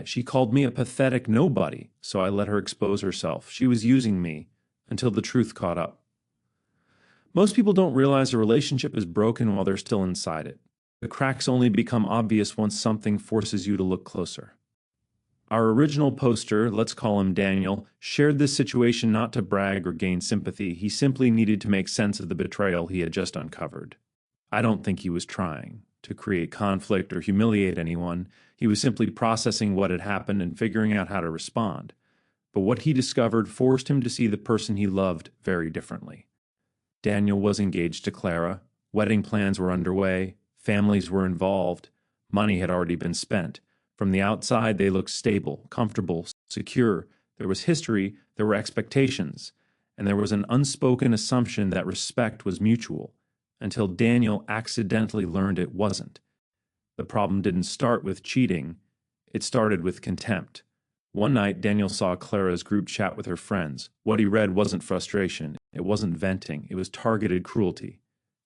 She called me a pathetic nobody, so I let her expose herself. She was using me until the truth caught up. Most people don't realize a relationship is broken while they're still inside it. The cracks only become obvious once something forces you to look closer. Our original poster, let's call him Daniel, shared this situation not to brag or gain sympathy. He simply needed to make sense of the betrayal he had just uncovered. I don't think he was trying to create conflict or humiliate anyone. He was simply processing what had happened and figuring out how to respond. But what he discovered forced him to see the person he loved very differently. Daniel was engaged to Clara. Wedding plans were underway. Families were involved. Money had already been spent. From the outside, they looked stable, comfortable, secure. There was history, there were expectations, and there was an unspoken assumption that respect was mutual, until Daniel accidentally learned it wasn't. The problem didn't start with cheating, it started with contempt. One night, Daniel saw Clara's group chat with her friends. What he read wasn't frustration, it wasn't venting, it was targeted cruelty.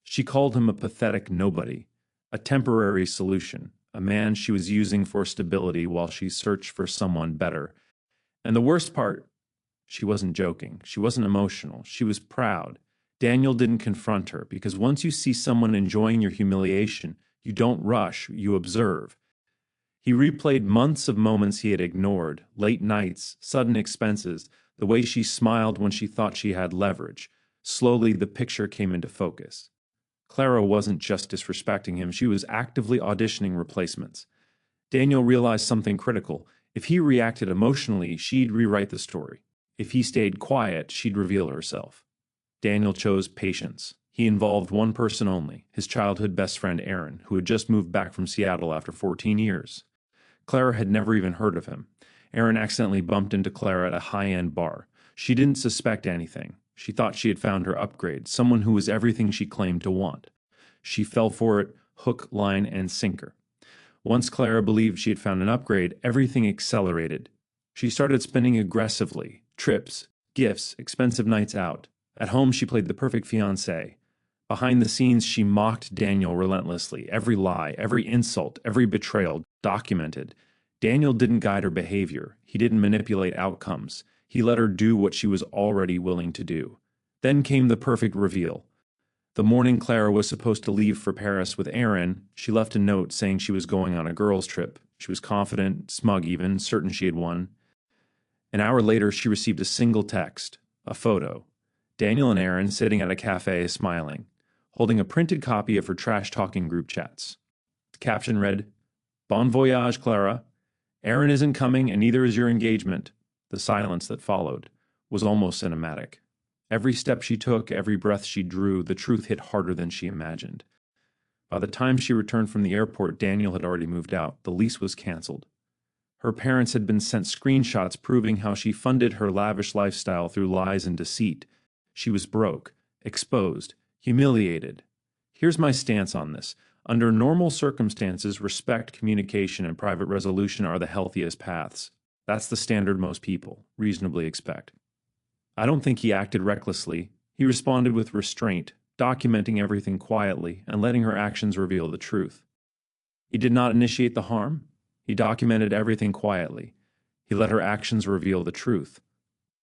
She called him a pathetic nobody, a temporary solution, a man she was using for stability while she searched for someone better. And the worst part, she wasn't joking. She wasn't emotional. She was proud. Daniel didn't confront her because once you see someone enjoying your humiliation, you don't rush, you observe. He replayed months of moments he had ignored, late nights, sudden expenses, the way she smiled when she thought she had leverage. Slowly, the picture came into focus. Clara wasn't just disrespecting him, she was actively auditioning replacements. Daniel realized something critical. If he reacted emotionally, she'd rewrite the story. If he stayed quiet, she'd reveal herself. Daniel chose patience. He involved one person only, his childhood best friend Aaron, who had just moved back from Seattle after 14 years. Clara had never even heard of him. Aaron accidentally bumped into Clara at a high-end bar. She didn't suspect anything. She thought she had found her upgrade, someone who was everything she claimed to want. She fell for it, hook, line, and sinker. Once Clara believed she had found an upgrade, everything accelerated. She started spending aggressively, trips, gifts, expensive nights out. At home, she played the perfect fiancée. Behind the scenes, she mocked Daniel relentlessly. Every lie, every insult, every betrayal, documented. Daniel didn't guide her behavior. He didn't manipulate outcomes. He let her do what she was already willing to do. Then came the perfect reveal. The morning Clara was supposed to leave for Paris with Aaron, she left a note saying she was going on a girls' trip. She was confident, smug even, certain she had won. An hour later, she received a single text, a photo. Daniel and Aaron sitting at a cafe smiling, holding a printed copy of her trash-talking group chats. The caption read, "Bon voyage, Clara. Aaron isn't coming and neither is your engagement." The silence that followed was almost cinematic. Every step she took, every breath she drew, the truth hit harder than she imagined. By the time she returned from the airport, Daniel had already moved out. The lease was canceled. Her parents had been sent screenshots proving how she funded her lavish lifestyle through lies and deceit. She was broke, exposed, humiliated. Here's my stance on this. Under normal circumstances, respect, communication, and private resolution are the healthiest paths. That's the standard most people reasonably expect. I don't think he acted recklessly. He responded with restraint, documenting everything quietly and letting her actions reveal the truth. He did not initiate the harm. He documented everything quietly. He let her actions reveal the truth.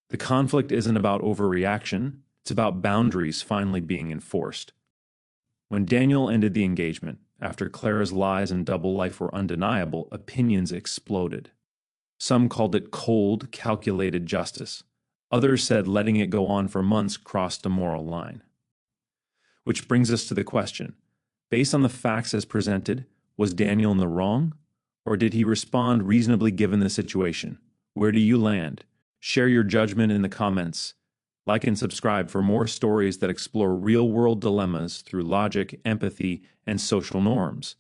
The conflict isn't about overreaction. It's about boundaries finally being enforced. When Daniel ended the engagement, after Clara's lies and double life were undeniable, opinions exploded. Some called it cold, calculated justice. Others said letting it go on for months crossed a moral line. Which brings us to the question, based on the facts as presented, was Daniel in the wrong? Or did he respond reasonably given the situation? Where do you land? Share your judgment in the comments. Like and subscribe for more stories that explore real-world dilemmas through logic, empathy, and social norms.